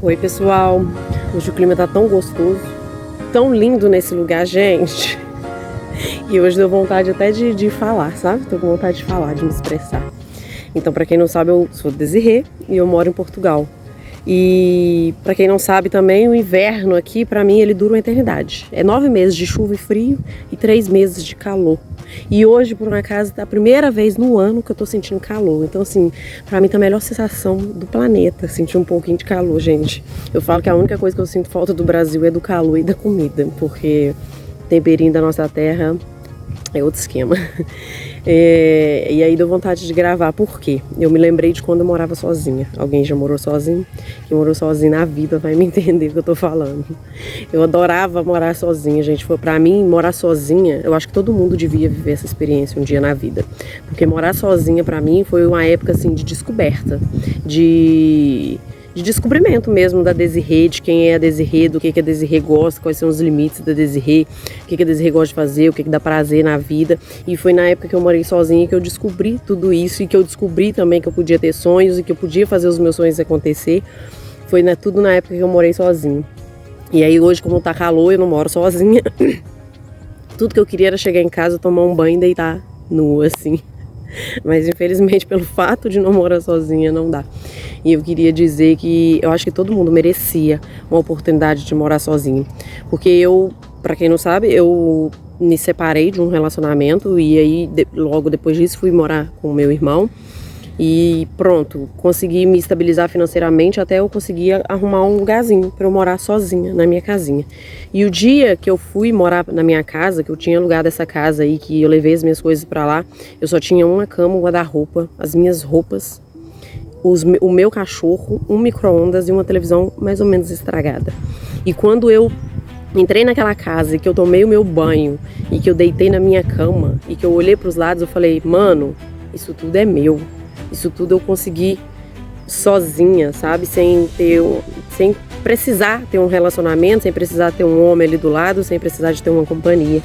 Oi pessoal, hoje o clima tá tão gostoso, tão lindo nesse lugar, gente. E hoje deu vontade até de falar, sabe? Tô com vontade de falar, de me expressar. Então, pra quem não sabe, eu sou Desirê e eu moro em Portugal. E pra quem não sabe também, o inverno aqui, pra mim, ele dura uma eternidade. É 9 meses de chuva e frio e 3 meses de calor. E hoje, por um acaso, é a primeira vez no ano que eu tô sentindo calor. Então, assim, pra mim tá a melhor sensação do planeta, sentir um pouquinho de calor, gente. Eu falo que a única coisa que eu sinto falta do Brasil é do calor e da comida, porque o temperinho da nossa terra é outro esquema. E aí deu vontade de gravar, por quê? Eu me lembrei de quando eu morava sozinha. Alguém já morou sozinho? Quem morou sozinho na vida vai me entender o que eu tô falando. Eu adorava morar sozinha, gente. Foi pra mim, morar sozinha, eu acho que todo mundo devia viver essa experiência um dia na vida. Porque morar sozinha pra mim foi uma época assim de descoberta, de descobrimento mesmo da Desirê, de quem é a Desirê, do que a Desirê gosta, quais são os limites da Desirê, o que a Desirê gosta de fazer, o que dá prazer na vida. E foi na época que eu morei sozinha que eu descobri tudo isso e que eu descobri também que eu podia ter sonhos e que eu podia fazer os meus sonhos acontecer. Foi tudo na época que eu morei sozinha. E aí hoje, como tá calor, eu não moro sozinha. Tudo que eu queria era chegar em casa, tomar um banho e deitar nua, assim. Mas infelizmente pelo fato de não morar sozinha não dá. E eu queria dizer que eu acho que todo mundo merecia uma oportunidade de morar sozinho. Porque eu, pra quem não sabe, eu me separei de um relacionamento e aí logo depois disso fui morar com o meu irmão. E pronto, consegui me estabilizar financeiramente até eu conseguir arrumar um lugarzinho para eu morar sozinha na minha casinha. E o dia que eu fui morar na minha casa, que eu tinha alugado essa casa aí, que eu levei as minhas coisas para lá, eu só tinha uma cama, um guarda-roupa, as minhas roupas, o meu cachorro, um micro-ondas e uma televisão mais ou menos estragada. E quando eu entrei naquela casa e que eu tomei o meu banho e que eu deitei na minha cama e que eu olhei para os lados, eu falei, mano, isso tudo é meu. Isso tudo eu consegui sozinha, sabe? Sem precisar ter um relacionamento, sem precisar ter um homem ali do lado, sem precisar de ter uma companhia.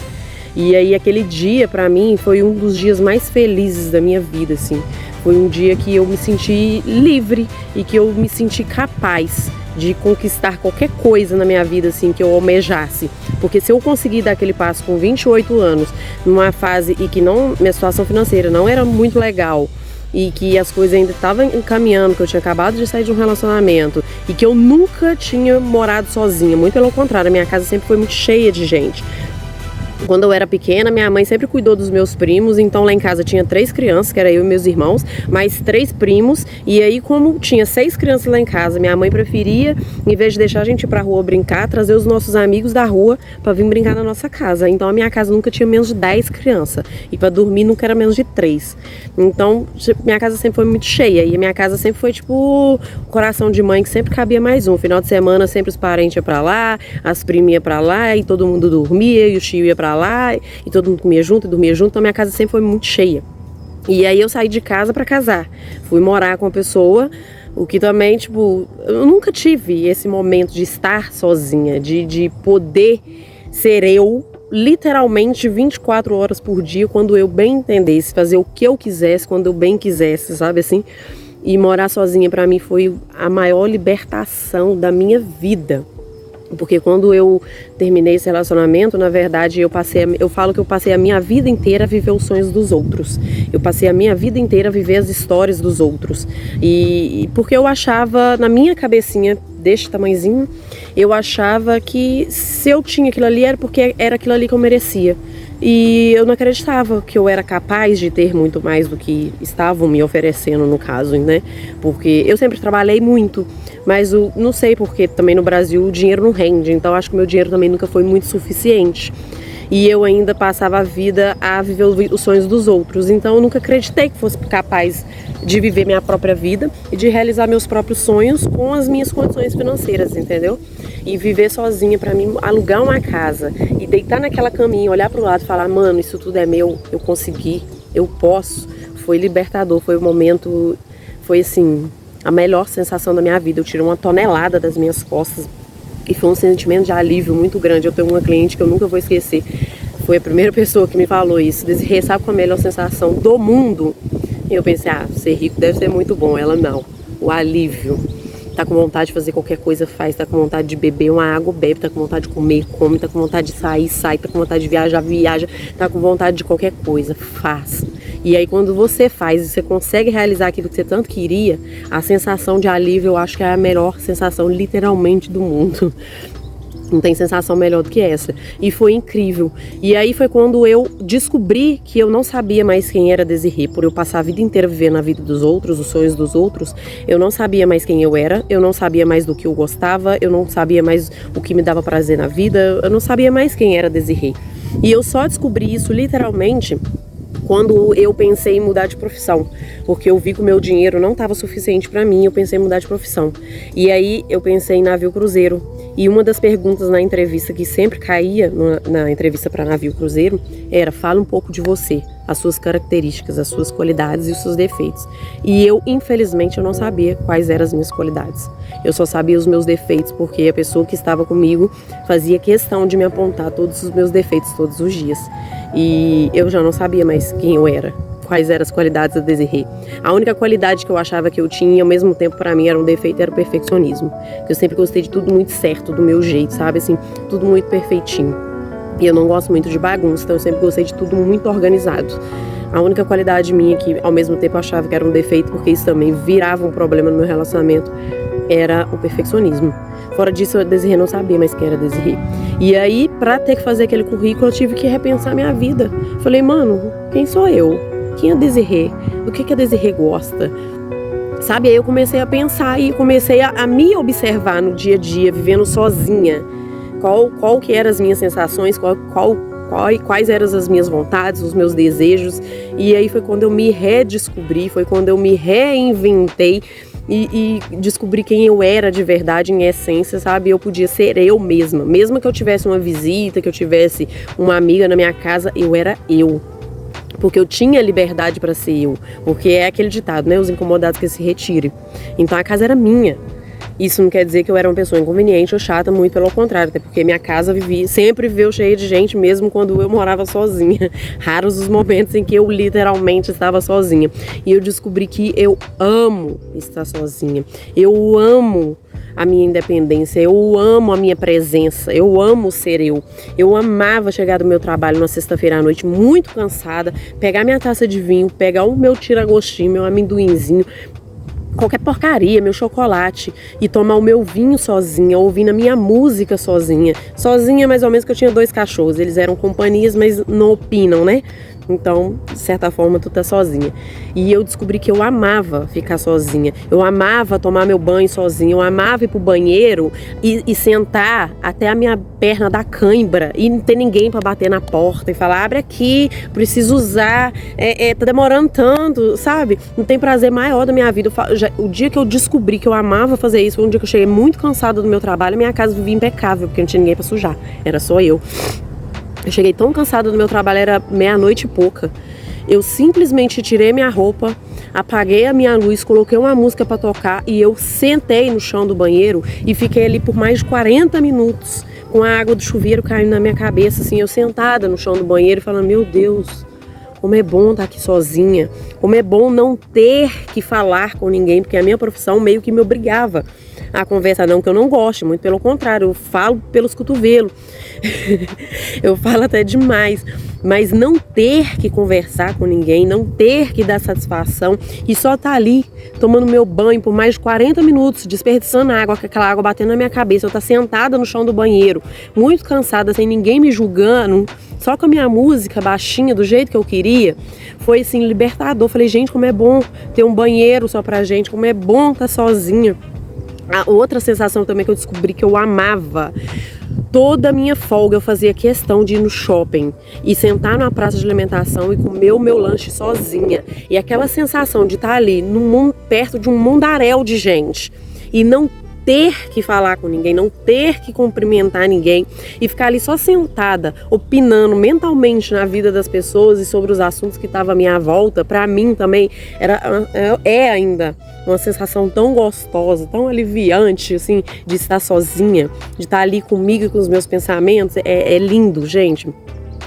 E aí aquele dia pra mim foi um dos dias mais felizes da minha vida, assim. Foi um dia que eu me senti livre e que eu me senti capaz de conquistar qualquer coisa na minha vida, assim, que eu almejasse. Porque se eu conseguir dar aquele passo com 28 anos, numa fase e que minha situação financeira não era muito legal, e que as coisas ainda estavam encaminhando, que eu tinha acabado de sair de um relacionamento e que eu nunca tinha morado sozinha, muito pelo contrário, a minha casa sempre foi muito cheia de gente. Quando eu era pequena, minha mãe sempre cuidou dos meus primos, então lá em casa tinha 3 crianças, que era eu e meus irmãos, mais 3 primos, e aí como tinha 6 crianças lá em casa, minha mãe preferia, em vez de deixar a gente ir pra rua brincar, trazer os nossos amigos da rua pra vir brincar na nossa casa. Então a minha casa nunca tinha menos de 10 crianças, e pra dormir nunca era menos de 3. Então minha casa sempre foi muito cheia, e a minha casa sempre foi tipo coração de mãe, que sempre cabia mais um. Final de semana sempre os parentes iam pra lá, as primas iam pra lá, e todo mundo dormia, e o tio ia pra lá e todo mundo comia junto e dormia junto, então minha casa sempre foi muito cheia. E aí eu saí de casa pra casar, fui morar com uma pessoa, o que também, tipo, eu nunca tive esse momento de estar sozinha, de poder ser eu, literalmente 24 horas por dia, quando eu bem entendesse, fazer o que eu quisesse, quando eu bem quisesse, sabe assim? E morar sozinha pra mim foi a maior libertação da minha vida. Porque quando eu terminei esse relacionamento, na verdade, eu falo que eu passei a minha vida inteira a viver os sonhos dos outros. Eu passei a minha vida inteira a viver as histórias dos outros. E porque eu achava, na minha cabecinha, deste tamanhozinho, eu achava que se eu tinha aquilo ali era porque era aquilo ali que eu merecia. E eu não acreditava que eu era capaz de ter muito mais do que estavam me oferecendo, no caso, né? Porque eu sempre trabalhei muito, mas não sei porque também no Brasil o dinheiro não rende, então acho que o meu dinheiro também nunca foi muito suficiente. E eu ainda passava a vida a viver os sonhos dos outros, então eu nunca acreditei que fosse capaz de viver minha própria vida e de realizar meus próprios sonhos com as minhas condições financeiras, entendeu? E viver sozinha, pra mim, alugar uma casa e deitar naquela caminha, olhar pro lado e falar, mano, isso tudo é meu, eu consegui, eu posso, foi libertador, foi o momento, foi assim, a melhor sensação da minha vida. Eu tirei uma tonelada das minhas costas e foi um sentimento de alívio muito grande. Eu tenho uma cliente que eu nunca vou esquecer, foi a primeira pessoa que me falou isso, Desirê, sabe qual é a melhor sensação do mundo? E eu pensei, ser rico deve ser muito bom. Ela, não, o alívio. Tá com vontade de fazer qualquer coisa, faz. Tá com vontade de beber uma água, bebe. Tá com vontade de comer, come. Tá com vontade de sair, sai. Tá com vontade de viajar, viaja. Tá com vontade de qualquer coisa, faz. E aí quando você faz e você consegue realizar aquilo que você tanto queria, a sensação de alívio eu acho que é a melhor sensação literalmente do mundo. Não tem sensação melhor do que essa. E foi incrível. E aí foi quando eu descobri que eu não sabia mais quem era Desirê. Por eu passar a vida inteira vivendo a vida dos outros, os sonhos dos outros, eu não sabia mais quem eu era, eu não sabia mais do que eu gostava, eu não sabia mais o que me dava prazer na vida, eu não sabia mais quem era Desirê. E eu só descobri isso literalmente quando eu pensei em mudar de profissão, porque eu vi que o meu dinheiro não estava suficiente para mim, eu pensei em mudar de profissão. E aí eu pensei em navio cruzeiro. E uma das perguntas na entrevista que sempre caía na entrevista para navio cruzeiro era: fala um pouco de você, as suas características, as suas qualidades e os seus defeitos. E eu, infelizmente, eu não sabia quais eram as minhas qualidades. Eu só sabia os meus defeitos porque a pessoa que estava comigo fazia questão de me apontar todos os meus defeitos todos os dias. E eu já não sabia mais quem eu era, quais eram as qualidades da Desirê. A única qualidade que eu achava que eu tinha, ao mesmo tempo para mim era um defeito, era o perfeccionismo. Porque eu sempre gostei de tudo muito certo, do meu jeito, sabe? Assim, tudo muito perfeitinho. E eu não gosto muito de bagunça, então eu sempre gostei de tudo muito organizado. A única qualidade minha que ao mesmo tempo eu achava que era um defeito, porque isso também virava um problema no meu relacionamento, era o perfeccionismo. Fora disso, a Desirê não sabia mais quem era Desirê. E aí, pra ter que fazer aquele currículo, eu tive que repensar minha vida. Falei, mano, quem sou eu? Quem é a Desirê? Do que a Desirê gosta? Sabe, aí eu comecei a pensar e comecei a me observar no dia a dia, vivendo sozinha. Qual que eram as minhas sensações, quais eram as minhas vontades, os meus desejos. E aí foi quando eu me redescobri, foi quando eu me reinventei e descobri quem eu era de verdade, em essência, sabe? Eu podia ser eu mesma. Mesmo que eu tivesse uma visita, que eu tivesse uma amiga na minha casa, eu era eu. Porque eu tinha liberdade para ser eu. Porque é aquele ditado, né? Os incomodados que se retirem. Então a casa era minha. Isso não quer dizer que eu era uma pessoa inconveniente ou chata, muito pelo contrário, até porque minha casa sempre viveu cheia de gente, mesmo quando eu morava sozinha. Raros os momentos em que eu literalmente estava sozinha. E eu descobri que eu amo estar sozinha. Eu amo a minha independência, eu amo a minha presença, eu amo ser eu. Eu amava chegar do meu trabalho na sexta-feira à noite muito cansada, pegar minha taça de vinho, pegar o meu tira-gostinho, meu amendoinzinho, qualquer porcaria, meu chocolate, e tomar o meu vinho sozinha, ouvindo a minha música sozinha. Sozinha, mais ou menos, que eu tinha 2 cachorros. Eles eram companhias, mas não opinam, né? Então, de certa forma, tu tá sozinha. E eu descobri que eu amava ficar sozinha. Eu amava tomar meu banho sozinha. Eu amava ir pro banheiro e sentar até a minha perna dar cãibra e não ter ninguém pra bater na porta e falar: abre aqui, preciso usar, tá demorando tanto, sabe? Não tem prazer maior da minha vida. O dia que eu descobri que eu amava fazer isso foi um dia que eu cheguei muito cansada do meu trabalho. Minha casa vivia impecável, porque não tinha ninguém pra sujar. Era só eu. Eu cheguei tão cansada do meu trabalho, era 00:30 e pouca. Eu simplesmente tirei minha roupa, apaguei a minha luz, coloquei uma música pra tocar e eu sentei no chão do banheiro e fiquei ali por mais de 40 minutos com a água do chuveiro caindo na minha cabeça, assim, eu sentada no chão do banheiro falando: meu Deus, como é bom estar aqui sozinha, como é bom não ter que falar com ninguém, porque a minha profissão meio que me obrigava a conversar, não que eu não goste, muito pelo contrário, eu falo pelos cotovelos, eu falo até demais, mas não ter que conversar com ninguém, não ter que dar satisfação e só estar ali tomando meu banho por mais de 40 minutos, desperdiçando água, com aquela água batendo na minha cabeça, eu estar sentada no chão do banheiro, muito cansada, sem ninguém me julgando, só com a minha música baixinha, do jeito que eu queria, foi assim, libertador. Falei, gente, como é bom ter um banheiro só pra gente, como é bom estar sozinha. A outra sensação também que eu descobri que eu amava, toda a minha folga eu fazia questão de ir no shopping e sentar numa praça de alimentação e comer o meu lanche sozinha. E aquela sensação de estar ali perto de um mundaréu de gente e não ter que falar com ninguém, não ter que cumprimentar ninguém e ficar ali só sentada, opinando mentalmente na vida das pessoas e sobre os assuntos que estavam à minha volta, pra mim também é ainda uma sensação tão gostosa, tão aliviante, assim, de estar sozinha, de estar ali comigo e com os meus pensamentos. É lindo, gente.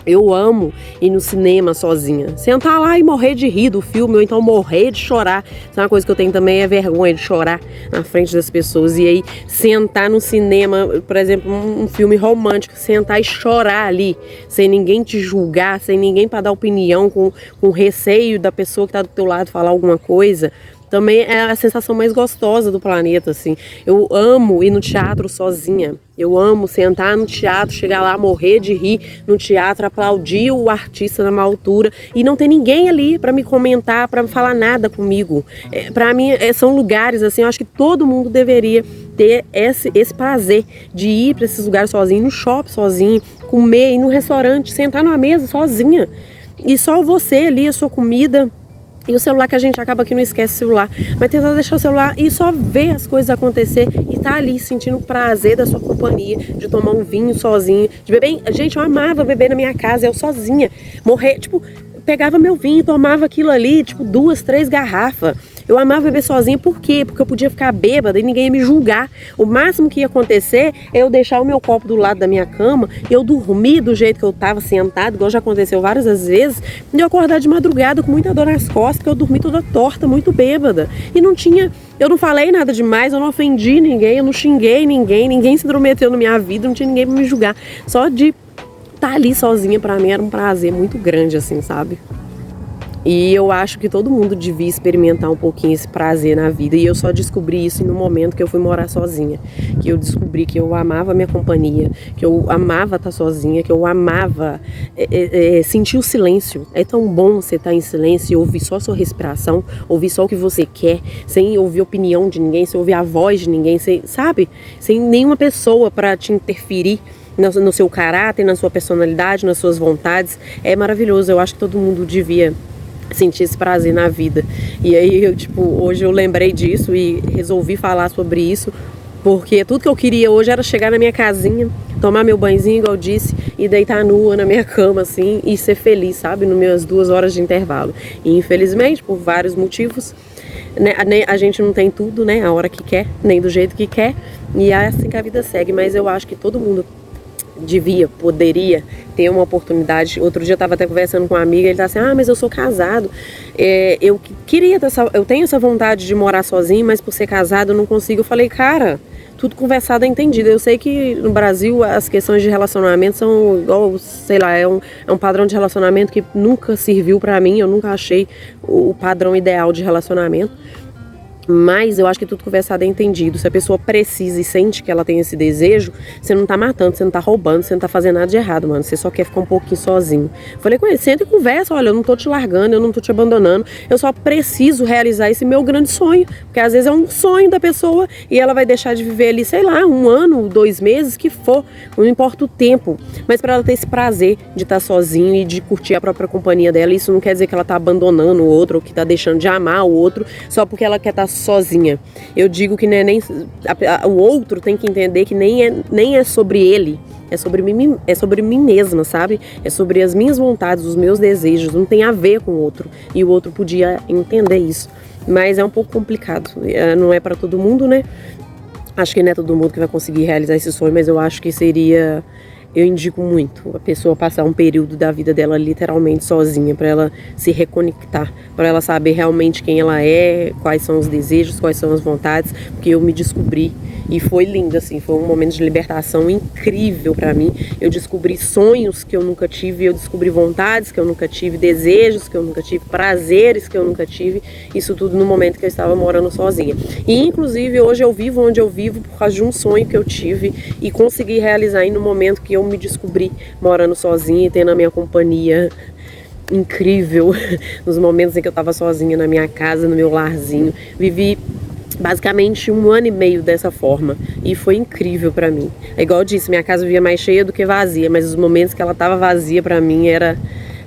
Eu amo ir no cinema sozinha. Sentar lá e morrer de rir do filme, ou então morrer de chorar. Isso é uma coisa que eu tenho também, é vergonha de chorar na frente das pessoas. E aí, sentar no cinema, por exemplo, um filme romântico, sentar e chorar ali, sem ninguém te julgar, sem ninguém para dar opinião, com receio da pessoa que tá do teu lado falar alguma coisa. Também é a sensação mais gostosa do planeta, assim. Eu amo ir no teatro sozinha. Eu amo sentar no teatro, chegar lá, morrer de rir no teatro, aplaudir o artista na maior altura e não ter ninguém ali para me comentar, para falar nada comigo. Para mim, são lugares, assim, eu acho que todo mundo deveria ter esse prazer de ir para esses lugares sozinho, no shopping sozinho, comer, ir no restaurante, sentar numa mesa sozinha. E só você ali, a sua comida. E o celular, que a gente acaba que não esquece o celular, mas tentar deixar o celular e só ver as coisas acontecer e tá ali sentindo o prazer da sua companhia, de tomar um vinho sozinho, de beber. Gente, eu amava beber na minha casa, eu sozinha, morrer, tipo, pegava meu vinho, tomava aquilo ali, tipo, 2, 3 garrafas. Eu amava beber sozinha, por quê? Porque eu podia ficar bêbada e ninguém ia me julgar. O máximo que ia acontecer é eu deixar o meu copo do lado da minha cama e eu dormir do jeito que eu tava sentado, igual já aconteceu várias vezes, e eu acordar de madrugada com muita dor nas costas, porque eu dormi toda torta, muito bêbada. E eu não falei nada demais, eu não ofendi ninguém, eu não xinguei ninguém, ninguém se intrometeu na minha vida, não tinha ninguém pra me julgar. Só de estar ali sozinha, pra mim, era um prazer muito grande, assim, sabe? E eu acho que todo mundo devia experimentar um pouquinho esse prazer na vida. E eu só descobri isso no momento que eu fui morar sozinha. Que eu descobri que eu amava a minha companhia, que eu amava estar sozinha, que eu amava sentir o silêncio. É tão bom você estar em silêncio e ouvir só a sua respiração, ouvir só o que você quer, sem ouvir a opinião de ninguém, sem ouvir a voz de ninguém, sabe? Sem nenhuma pessoa para te interferir no seu caráter, na sua personalidade, nas suas vontades. É maravilhoso. Eu acho que todo mundo devia sentir esse prazer na vida. E aí, hoje eu lembrei disso e resolvi falar sobre isso, porque tudo que eu queria hoje era chegar na minha casinha, tomar meu banhozinho, igual eu disse, e deitar nua na minha cama, assim, e ser feliz, sabe, nas minhas 2 horas de intervalo. E infelizmente, por vários motivos, né, a gente não tem tudo, né, a hora que quer, nem do jeito que quer, e é assim que a vida segue. Mas eu acho que todo mundo poderia ter uma oportunidade. Outro dia eu estava até conversando com uma amiga, ele tá assim, mas eu sou casado, eu tenho essa vontade de morar sozinho, mas por ser casado eu não consigo. Eu falei, cara, tudo conversado é entendido. Eu sei que no Brasil as questões de relacionamento são igual, sei lá, é um padrão de relacionamento que nunca serviu pra mim, eu nunca achei o padrão ideal de relacionamento. Mas eu acho que tudo conversado é entendido. Se a pessoa precisa e sente que ela tem esse desejo, você não tá matando, você não tá roubando, você não tá fazendo nada de errado, mano. Você só quer ficar um pouquinho sozinho. Falei com ele, senta e conversa, olha, eu não tô te largando, eu não tô te abandonando. Eu só preciso realizar esse meu grande sonho. Porque às vezes é um sonho da pessoa e ela vai deixar de viver ali, sei lá, 1 ano, 2 meses, que for. Não importa o tempo. Mas pra ela ter esse prazer de estar sozinho e de curtir a própria companhia dela, isso não quer dizer que ela tá abandonando o outro ou que tá deixando de amar o outro só porque ela quer estar sozinha. Eu digo que o outro tem que entender que nem é sobre ele, é sobre mim mesma, sabe? É sobre as minhas vontades, os meus desejos, não tem a ver com o outro. E o outro podia entender isso. Mas é um pouco complicado, não é para todo mundo, né? Acho que não é todo mundo que vai conseguir realizar esse sonho, mas eu acho que eu indico muito a pessoa passar um período da vida dela literalmente sozinha, para ela se reconectar, para ela saber realmente quem ela é, quais são os desejos, quais são as vontades, porque eu me descobri e foi lindo, assim, foi um momento de libertação incrível para mim. Eu descobri sonhos que eu nunca tive, eu descobri vontades que eu nunca tive, desejos que eu nunca tive, prazeres que eu nunca tive, isso tudo no momento que eu estava morando sozinha. E inclusive hoje eu vivo onde eu vivo por causa de um sonho que eu tive e consegui realizar aí no momento que eu me descobri morando sozinha e tendo a minha companhia incrível nos momentos em que eu estava sozinha na minha casa, no meu larzinho. Vivi basicamente 1 ano e meio dessa forma e foi incrível pra mim. É igual eu disse, minha casa vivia mais cheia do que vazia, mas os momentos que ela tava vazia pra mim era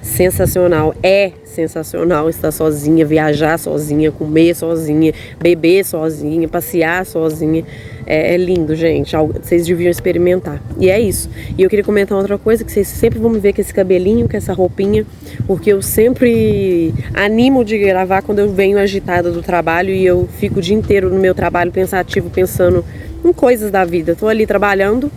sensacional. É sensacional estar sozinha, viajar sozinha, comer sozinha, beber sozinha, passear sozinha. É lindo, gente. Vocês deviam experimentar. E é isso. E eu queria comentar outra coisa, que vocês sempre vão me ver com esse cabelinho, com essa roupinha, porque eu sempre animo de gravar quando eu venho agitada do trabalho e eu fico o dia inteiro no meu trabalho pensativo, pensando em coisas da vida. Tô ali trabalhando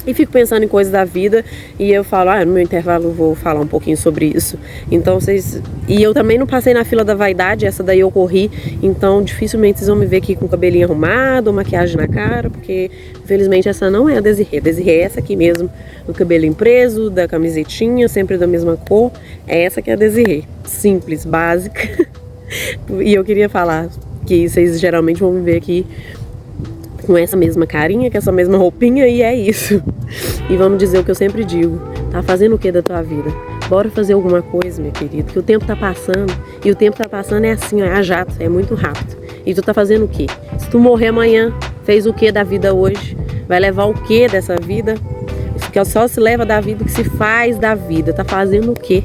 E fico pensando em coisas da vida e eu falo, no meu intervalo eu vou falar um pouquinho sobre isso. Então vocês... E eu também não passei na fila da vaidade, essa daí eu corri, então dificilmente vocês vão me ver aqui com o cabelinho arrumado, ou maquiagem na cara, porque infelizmente essa não é a Desirê. A Desirê é essa aqui mesmo, o cabelinho preso, da camisetinha, sempre da mesma cor. É essa que é a Desirê. Simples, básica. E eu queria falar que vocês geralmente vão me ver aqui com essa mesma carinha, com essa mesma roupinha, e é isso. E vamos dizer o que eu sempre digo, tá fazendo o que da tua vida? Bora fazer alguma coisa, meu querido, que o tempo tá passando, e o tempo tá passando é assim, ó, é a jato, é muito rápido. E tu tá fazendo o quê? Se tu morrer amanhã, fez o que da vida hoje? Vai levar o que dessa vida? Que só se leva da vida o que se faz da vida, tá fazendo o quê?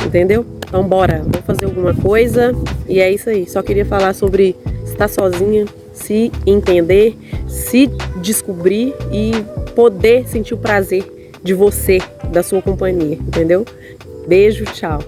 Entendeu? Então bora, vamos fazer alguma coisa, e é isso aí. Só queria falar sobre estar sozinha, se entender, se descobrir e poder sentir o prazer de você, da sua companhia, entendeu? Beijo, tchau.